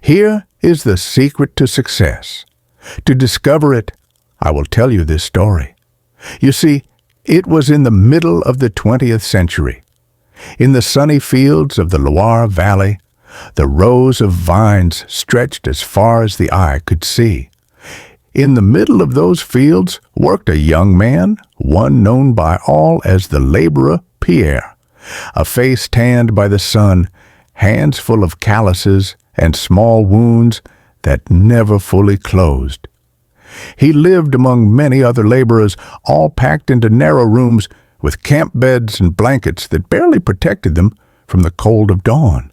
Here is the secret to success. To discover it, I will tell you this story. You see, it was in the middle of the 20th century. In the sunny fields of the Loire Valley, the rows of vines stretched as far as the eye could see. In the middle of those fields worked a young man, one known by all as the laborer Pierre, a face tanned by the sun, hands full of calluses and small wounds that never fully closed. He lived among many other laborers, all packed into narrow rooms with camp beds and blankets that barely protected them from the cold of dawn.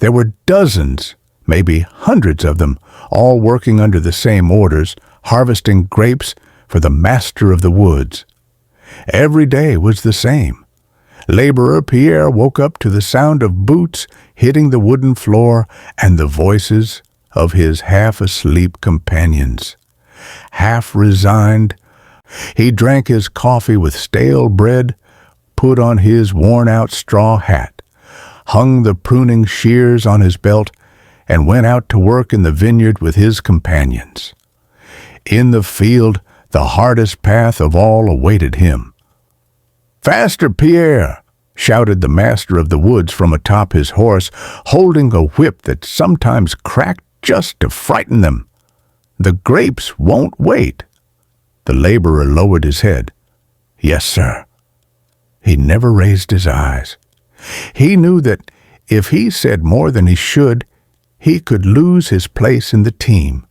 There were dozens, maybe hundreds of them, all working under the same orders, harvesting grapes for the master of the woods. Every day was the same. Laborer Pierre woke up to the sound of boots hitting the wooden floor and the voices of his half-asleep companions. Half resigned, he drank his coffee with stale bread, put on his worn-out straw hat, hung the pruning shears on his belt, and went out to work in the vineyard with his companions. In the field, the hardest path of all awaited him. "Faster, Pierre!" shouted the master of the woods from atop his horse, holding a whip that sometimes cracked just to frighten them. "The grapes won't wait." The laborer lowered his head. "Yes, sir." He never raised his eyes. He knew that if he said more than he should, he could lose his place in the team.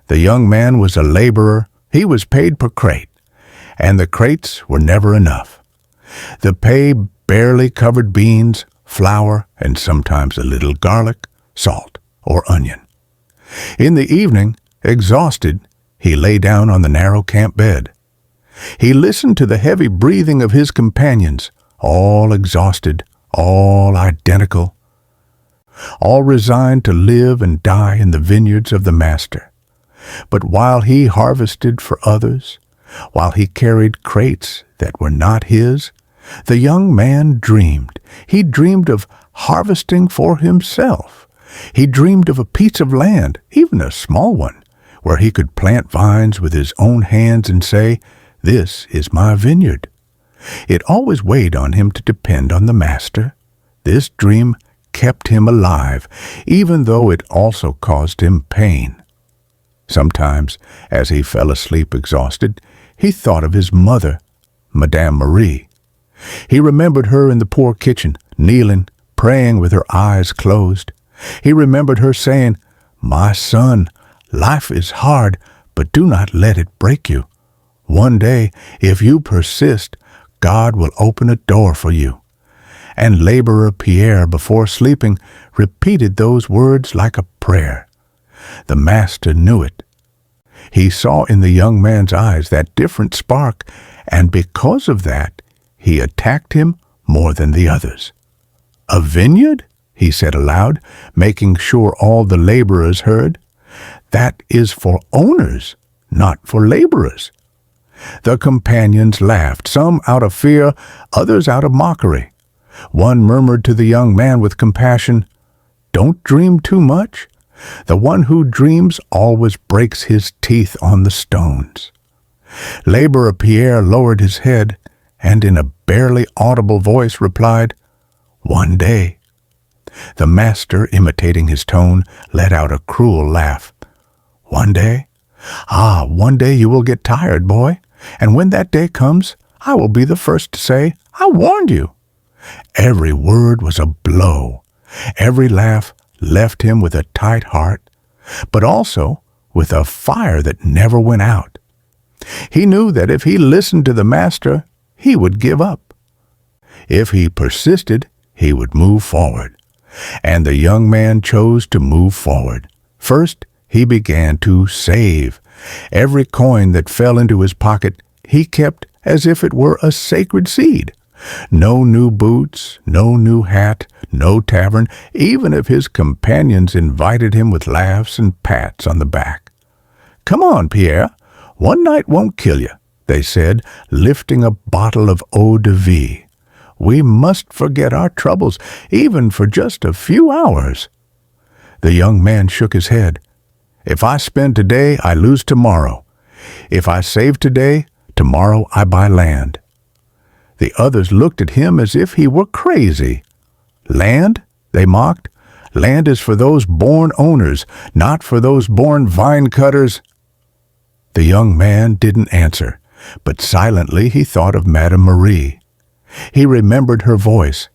The young man was a laborer. He was paid per crate, and the crates were never enough. The pay barely covered beans, flour, and sometimes a little garlic, salt, or onion. In the evening, exhausted, he lay down on the narrow camp bed. He listened to the heavy breathing of his companions, all exhausted, all identical, all resigned to live and die in the vineyards of the Master. But while he harvested for others, while he carried crates that were not his, the young man dreamed. He dreamed of harvesting for himself. He dreamed of a piece of land, even a small one, where he could plant vines with his own hands and say, "This is my vineyard." It always weighed on him to depend on the Master. This dream kept him alive, even though it also caused him pain. Sometimes, as he fell asleep exhausted, he thought of his mother, Madame Marie. He remembered her in the poor kitchen, kneeling, praying with her eyes closed. He remembered her saying, "My son, life is hard, but do not let it break you. One day, if you persist, God will open a door for you." And laborer Pierre, before sleeping, repeated those words like a prayer. The Master knew it. He saw in the young man's eyes that different spark, and because of that, he attacked him more than the others. "A vineyard?" he said aloud, making sure all the laborers heard. "That is for owners, not for laborers." The companions laughed, some out of fear, others out of mockery. One murmured to the young man with compassion, "Don't dream too much. The one who dreams always breaks his teeth on the stones." Laborer Pierre lowered his head, and in a barely audible voice replied, "One day." The Master, imitating his tone, let out a cruel laugh. "One day? Ah, one day you will get tired, boy, and when that day comes, I will be the first to say, 'I warned you.'" Every word was a blow. Every laugh left him with a tight heart, but also with a fire that never went out. He knew that if he listened to the Master, he would give up. If he persisted, he would move forward. And the young man chose to move forward. First, he began to save. Every coin that fell into his pocket he kept as if it were a sacred seed. No new boots, no new hat, no tavern, even if his companions invited him with laughs and pats on the back. "Come on, Pierre, one night won't kill you," they said, lifting a bottle of eau de vie. "We must forget our troubles, even for just a few hours." The young man shook his head. If I spend today, I lose tomorrow. If I save today, tomorrow I buy land. The others looked at him as if he were crazy. Land? They mocked. Land is for those born owners, not for those born vine cutters. The young man didn't answer, but silently he thought of Madame Marie. He remembered her voice.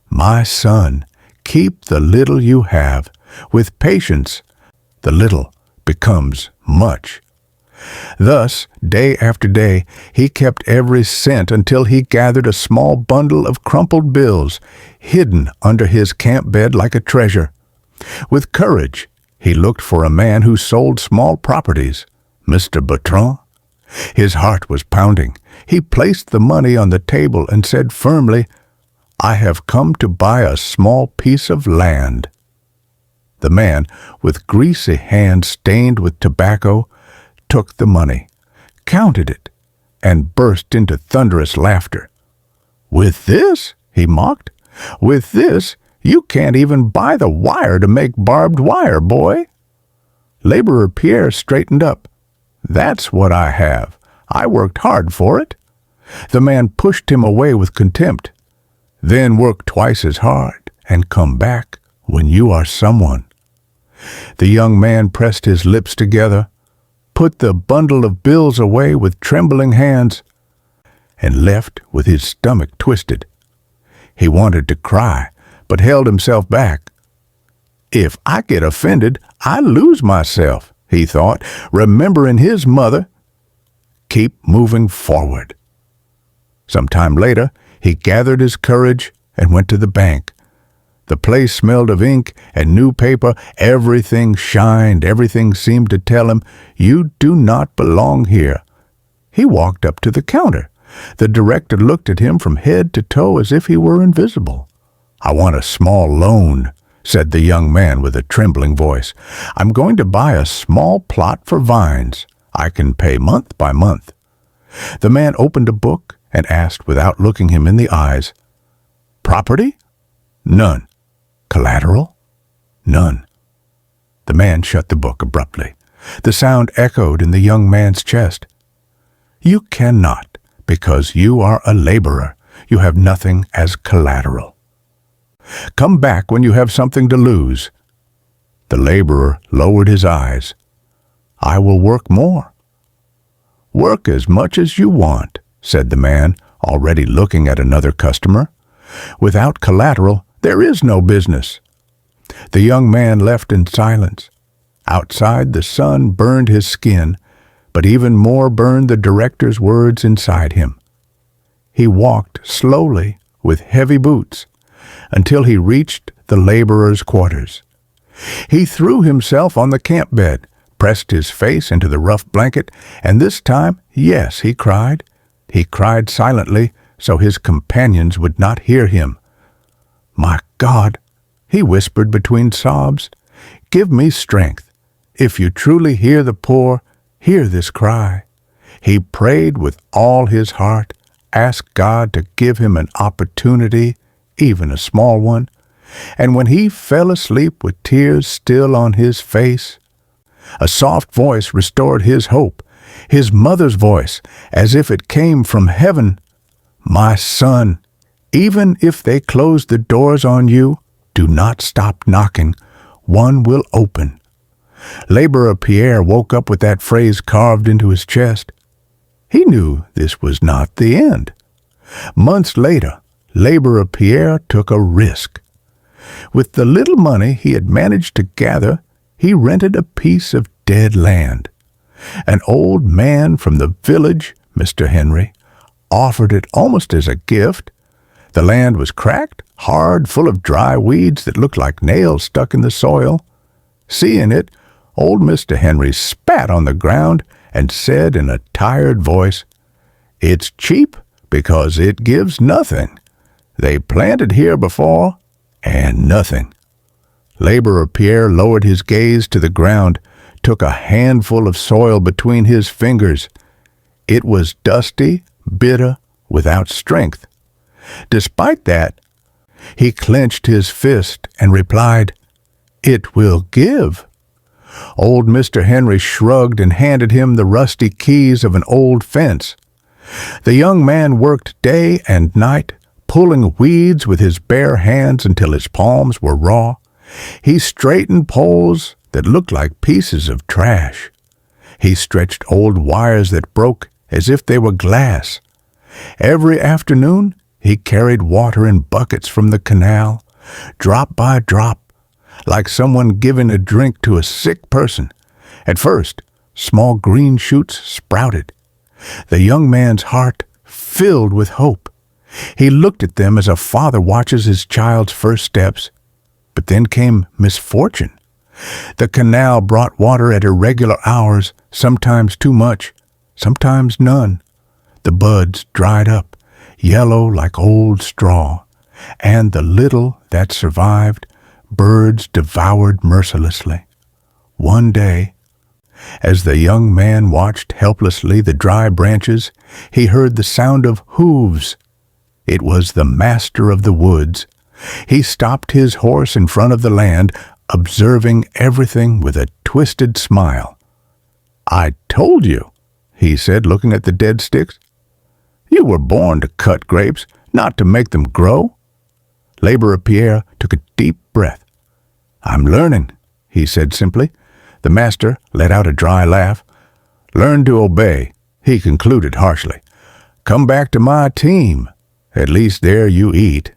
My son, keep the little you have. With patience, the little becomes much. Thus, day after day, he kept every cent until he gathered a small bundle of crumpled bills, hidden under his camp bed like a treasure. With courage, he looked for a man who sold small properties, Mr. Bertrand. His heart was pounding. He placed the money on the table and said firmly, I have come to buy a small piece of land. The man, with greasy hands stained with tobacco, took the money, counted it, and burst into thunderous laughter. With this, he mocked, with this, you can't even buy the wire to make barbed wire, boy. Laborer Pierre straightened up. That's what I have. I worked hard for it. The man pushed him away with contempt. Then work twice as hard and come back when you are someone. The young man pressed his lips together, put the bundle of bills away with trembling hands, and left with his stomach twisted. He wanted to cry, but held himself back. If I get offended, I lose myself, he thought, remembering his mother. Keep moving forward. Some time later, he gathered his courage and went to the bank. The place smelled of ink and new paper. Everything shined. Everything seemed to tell him, you do not belong here. He walked up to the counter. The director looked at him from head to toe as if he were invisible. I want a small loan, said the young man with a trembling voice. I'm going to buy a small plot for vines. I can pay month by month. The man opened a book and asked without looking him in the eyes, Property? None. Collateral? None. The man shut the book abruptly. The sound echoed in the young man's chest. You cannot, because you are a laborer. You have nothing as collateral. Come back when you have something to lose. The laborer lowered his eyes. I will work more. Work as much as you want, said the man, already looking at another customer. Without collateral, there is no business. The young man left in silence. Outside, the sun burned his skin, but even more burned the director's words inside him. He walked slowly, with heavy boots, until he reached the laborer's quarters. He threw himself on the camp bed, pressed his face into the rough blanket, and this time, yes, he cried. He cried silently, so his companions would not hear him. My God, he whispered between sobs, give me strength. If you truly hear the poor, hear this cry. He prayed with all his heart, asked God to give him an opportunity, even a small one, and when he fell asleep with tears still on his face, a soft voice restored his hope, his mother's voice, as if it came from heaven. My son, even if they close the doors on you, do not stop knocking. One will open. Laborer Pierre woke up with that phrase carved into his chest. He knew this was not the end. Months later, Laborer Pierre took a risk. With the little money he had managed to gather, he rented a piece of dead land. An old man from the village, Mr. Henry, offered it almost as a gift. The land was cracked, hard, full of dry weeds that looked like nails stuck in the soil. Seeing it, old Mr. Henry spat on the ground and said in a tired voice, It's cheap because it gives nothing. They planted here before, and nothing. Laborer Pierre lowered his gaze to the ground, took a handful of soil between his fingers. It was dusty, bitter, without strength. Despite that, he clenched his fist and replied, it will give. Old Mr. Henry shrugged and handed him the rusty keys of an old fence. The young man worked day and night, pulling weeds with his bare hands until his palms were raw. He straightened poles that looked like pieces of trash. He stretched old wires that broke as if they were glass. Every afternoon, he carried water in buckets from the canal, drop by drop, like someone giving a drink to a sick person. At first, small green shoots sprouted. The young man's heart filled with hope. He looked at them as a father watches his child's first steps. But then came misfortune. The canal brought water at irregular hours, sometimes too much, sometimes none. The buds dried up, yellow like old straw, and the little that survived, birds devoured mercilessly. One day, as the young man watched helplessly the dry branches, he heard the sound of hooves. It was the master of the woods. He stopped his horse in front of the land, observing everything with a twisted smile. "I told you," he said, looking at the dead sticks. "You were born to cut grapes, not to make them grow." Laborer Pierre took a deep breath. "I'm learning," he said simply. The master let out a dry laugh. "Learn to obey," he concluded harshly. "Come back to my team. At least there you eat."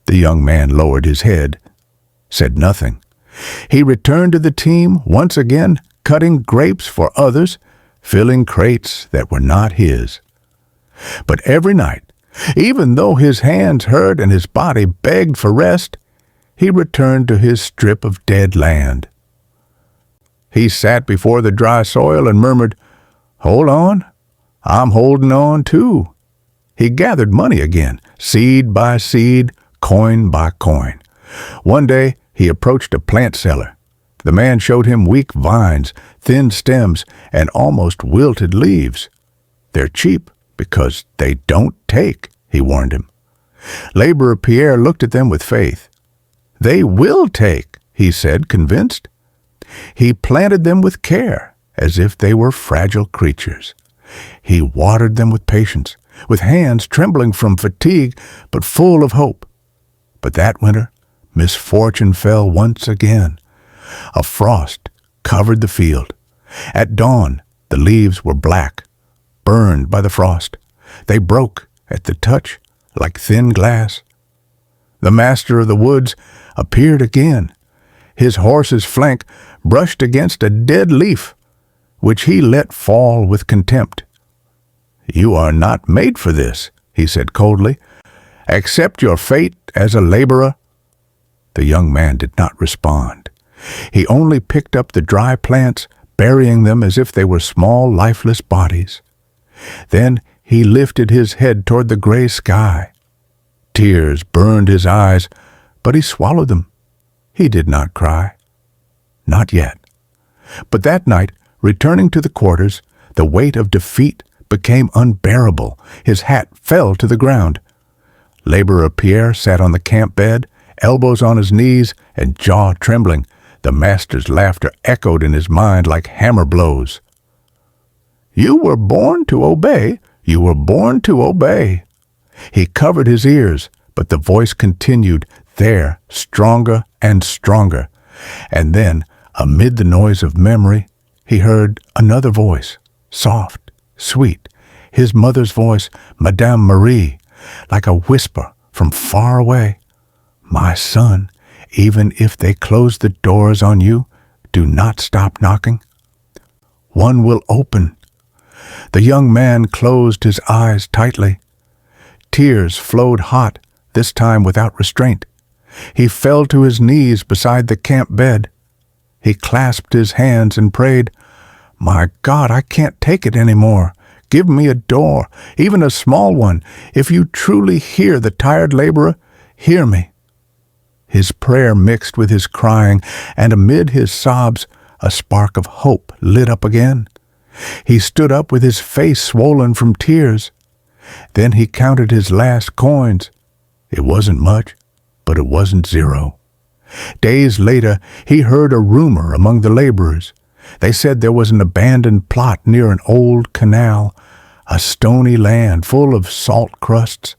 The young man lowered his head, said nothing. He returned to the team, once again cutting grapes for others, filling crates that were not his. But every night, even though his hands hurt and his body begged for rest, he returned to his strip of dead land. He sat before the dry soil and murmured, "Hold on, I'm holding on too." He gathered money again, seed by seed, coin by coin. One day he approached a plant seller. The man showed him weak vines, thin stems, and almost wilted leaves. "They're cheap because they don't take," he warned him. Laborer Pierre looked at them with faith. "They will take," he said, convinced. He planted them with care, as if they were fragile creatures. He watered them with patience, with hands trembling from fatigue, but full of hope. But that winter, misfortune fell once again. A frost covered the field. At dawn, the leaves were black, burned by the frost. They broke at the touch like thin glass. The master of the woods appeared again. His horse's flank brushed against a dead leaf, which he let fall with contempt. "You are not made for this," he said coldly. "Accept your fate as a laborer." The young man did not respond. He only picked up the dry plants, burying them as if they were small, lifeless bodies. Then he lifted his head toward the gray sky. Tears burned his eyes, but he swallowed them. He did not cry. Not yet. But that night, returning to the quarters, the weight of defeat became unbearable. His hat fell to the ground. Laborer Pierre sat on the camp bed, elbows on his knees and jaw trembling. The master's laughter echoed in his mind like hammer blows. "You were born to obey. You were born to obey." He covered his ears, but the voice continued there, stronger and stronger. And then, amid the noise of memory, he heard another voice, soft, sweet, his mother's voice, Madame Marie, like a whisper from far away. "My son, even if they close the doors on you, do not stop knocking. One will open." The young man closed his eyes tightly. Tears flowed hot, this time without restraint. He fell to his knees beside the camp bed. He clasped his hands and prayed, "My God, I can't take it anymore. Give me a door, even a small one. If you truly hear the tired laborer, hear me." His prayer mixed with his crying, and amid his sobs, a spark of hope lit up again. He stood up with his face swollen from tears. Then he counted his last coins. It wasn't much, but it wasn't zero. Days later, he heard a rumor among the laborers. They said there was an abandoned plot near an old canal, a stony land full of salt crusts.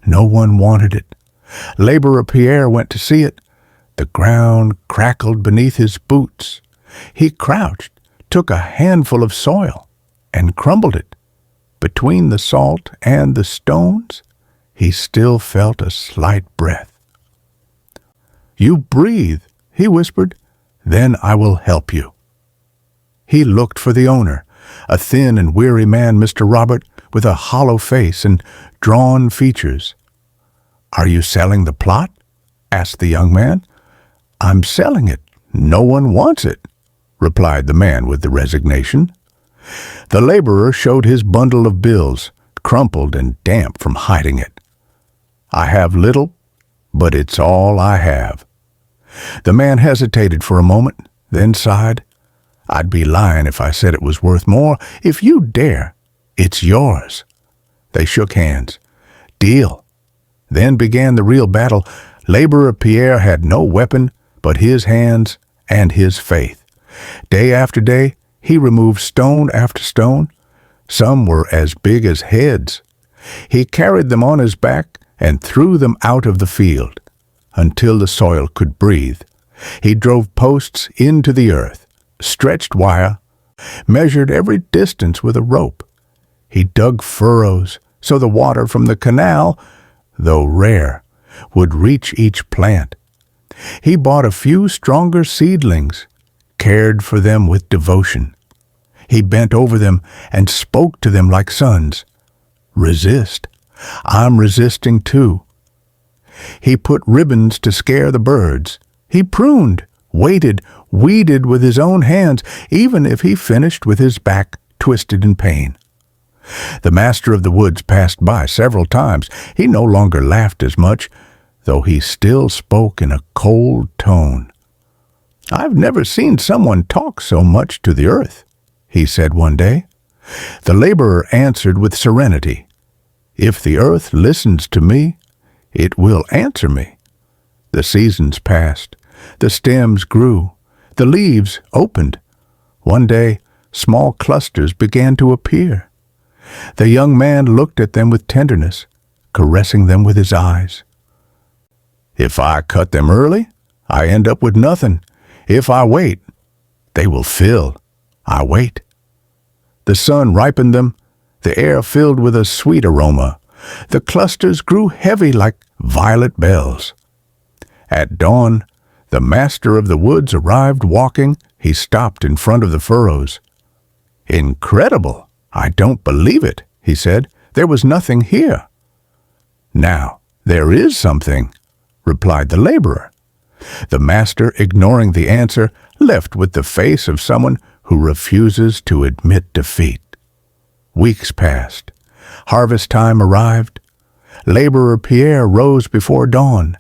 No one wanted it. Laborer Pierre went to see it. The ground crackled beneath his boots. He crouched, took a handful of soil, and crumbled it. Between the salt and the stones, he still felt a slight breath. "You breathe," he whispered. "Then I will help you." He looked for the owner, a thin and weary man, Mr. Robert, with a hollow face and drawn features. "Are you selling the plot?" asked the young man. "I'm selling it. No one wants it," replied the man with the resignation. The laborer showed his bundle of bills, crumpled and damp from hiding it. "I have little, but it's all I have." The man hesitated for a moment, then sighed. "I'd be lying if I said it was worth more. If you dare, it's yours." They shook hands. "Deal." Then began the real battle. Laborer Pierre had no weapon but his hands and his faith. Day after day, he removed stone after stone. Some were as big as heads. He carried them on his back and threw them out of the field until the soil could breathe. He drove posts into the earth, stretched wire, measured every distance with a rope. He dug furrows so the water from the canal, though rare, would reach each plant. He bought a few stronger seedlings, cared for them with devotion. He bent over them and spoke to them like sons. "Resist. I'm resisting too." He put ribbons to scare the birds. He pruned, waited, weeded with his own hands, even if he finished with his back twisted in pain. The master of the woods passed by several times. He no longer laughed as much, though he still spoke in a cold tone. "I've never seen someone talk so much to the earth," he said one day. The laborer answered with serenity, "If the earth listens to me, it will answer me." The seasons passed. The stems grew. The leaves opened. One day, small clusters began to appear. The young man looked at them with tenderness, caressing them with his eyes. "If I cut them early, I end up with nothing. If I wait, they will fill. I wait." The sun ripened them. The air filled with a sweet aroma. The clusters grew heavy like violet bells. At dawn, the master of the woods arrived walking. He stopped in front of the furrows. "Incredible! I don't believe it," he said. "There was nothing here." "Now, there is something," replied the laborer. The master, ignoring the answer, left with the face of someone who refuses to admit defeat. Weeks passed. Harvest time arrived. Laborer Pierre rose before dawn.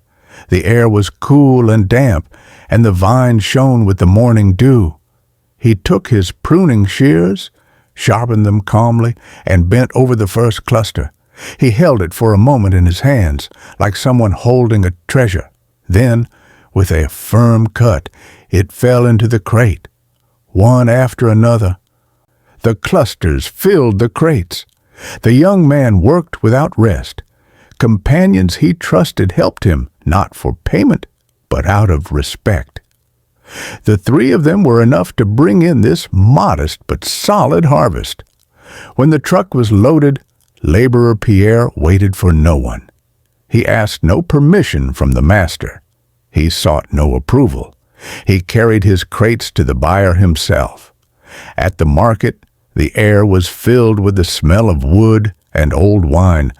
The air was cool and damp, and the vine shone with the morning dew. He took his pruning shears, sharpened them calmly, and bent over the first cluster. He held it for a moment in his hands, like someone holding a treasure. Then, with a firm cut, it fell into the crate, one after another. The clusters filled the crates. The young man worked without rest. Companions he trusted helped him, not for payment, but out of respect. The three of them were enough to bring in this modest but solid harvest. When the truck was loaded, Laborer Pierre waited for no one. He asked no permission from the master. He sought no approval. He carried his crates to the buyer himself. At the market, the air was filled with the smell of wood and old wine.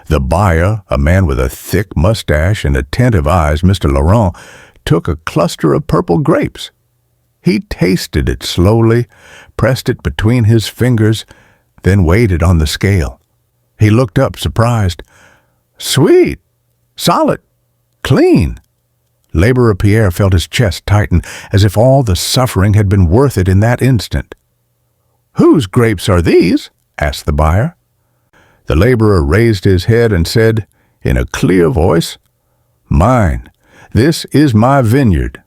The buyer, a man with a thick mustache and attentive eyes, Mr. Laurent, took a cluster of purple grapes. He tasted it slowly, pressed it between his fingers, then weighed it on the scale. He looked up, surprised. "Sweet, solid, clean." Laborer Pierre felt his chest tighten, as if all the suffering had been worth it in that instant. "Whose grapes are these?" asked the buyer. The laborer raised his head and said, in a clear voice, "Mine. This is my vineyard."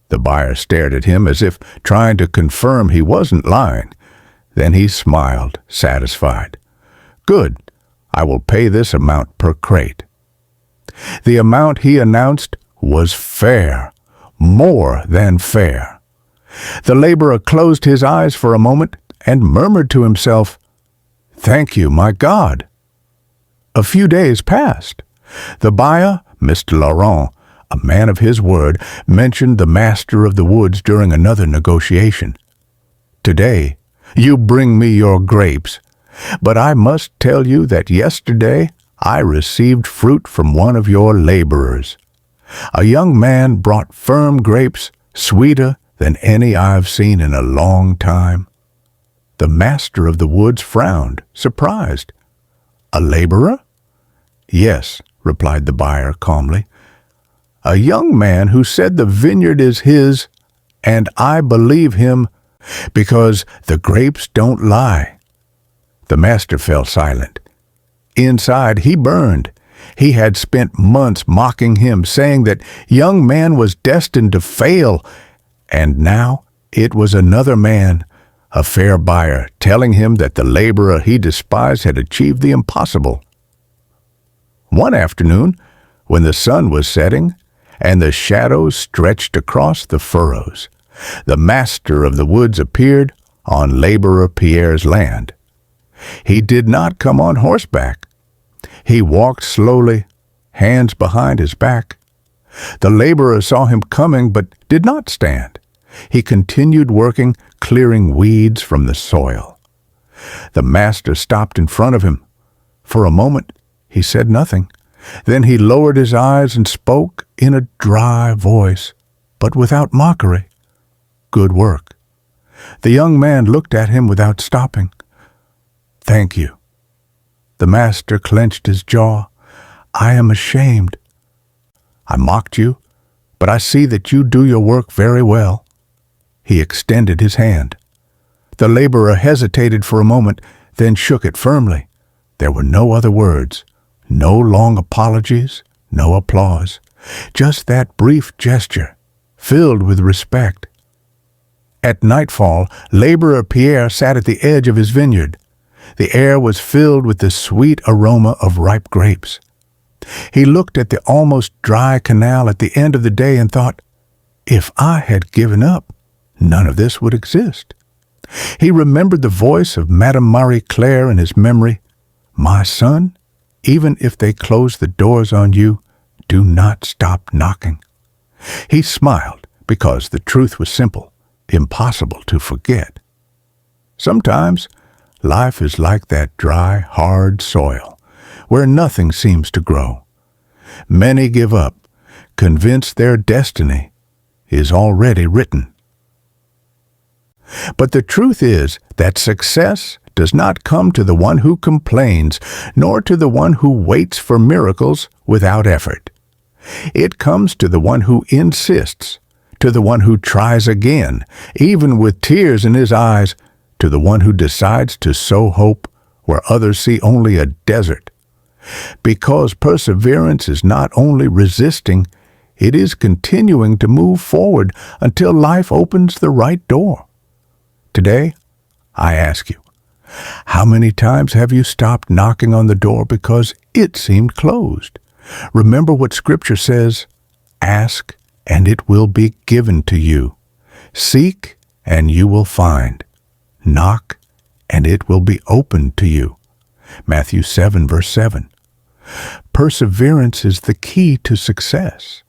The buyer stared at him as if trying to confirm he wasn't lying. Then he smiled, satisfied. "Good. I will pay this amount per crate." The amount he announced was fair, more than fair. The laborer closed his eyes for a moment and murmured to himself, "Thank you, my God." A few days passed. The buyer, Mr. Laurent, a man of his word, mentioned the master of the woods during another negotiation. "Today, you bring me your grapes, but I must tell you that yesterday I received fruit from one of your laborers. A young man brought firm grapes, sweeter than any I've seen in a long time." The master of the woods frowned, surprised. "A laborer?" "Yes," replied the buyer calmly. "A young man who said the vineyard is his, and I believe him because the grapes don't lie." The master fell silent. Inside, he burned. He had spent months mocking him, saying that young man was destined to fail, and now it was another man, a fair buyer, telling him that the laborer he despised had achieved the impossible. One afternoon, when the sun was setting and the shadows stretched across the furrows, the master of the woods appeared on laborer Pierre's land. He did not come on horseback. He walked slowly, hands behind his back. The laborer saw him coming but did not stand. He continued working, clearing weeds from the soil. The master stopped in front of him. For a moment, he said nothing. Then he lowered his eyes and spoke in a dry voice, but without mockery. "Good work." The young man looked at him without stopping. "Thank you." The master clenched his jaw. "I am ashamed. I mocked you, but I see that you do your work very well." He extended his hand. The laborer hesitated for a moment, then shook it firmly. There were no other words, no long apologies, no applause, just that brief gesture, filled with respect. At nightfall, laborer Pierre sat at the edge of his vineyard. The air was filled with the sweet aroma of ripe grapes. He looked at the almost dry canal at the end of the day and thought, if I had given up, none of this would exist. He remembered the voice of Madame Marie Claire in his memory. "My son, even if they close the doors on you, do not stop knocking." He smiled because the truth was simple, impossible to forget. Sometimes life is like that dry, hard soil where nothing seems to grow. Many give up, convinced their destiny is already written. But the truth is that success does not come to the one who complains, nor to the one who waits for miracles without effort. It comes to the one who insists, to the one who tries again, even with tears in his eyes, to the one who decides to sow hope where others see only a desert. Because perseverance is not only resisting, it is continuing to move forward until life opens the right door. Today, I ask you, how many times have you stopped knocking on the door because it seemed closed? Remember what Scripture says, "Ask, and it will be given to you. Seek, and you will find. Knock, and it will be opened to you." Matthew 7, verse 7. Perseverance is the key to success.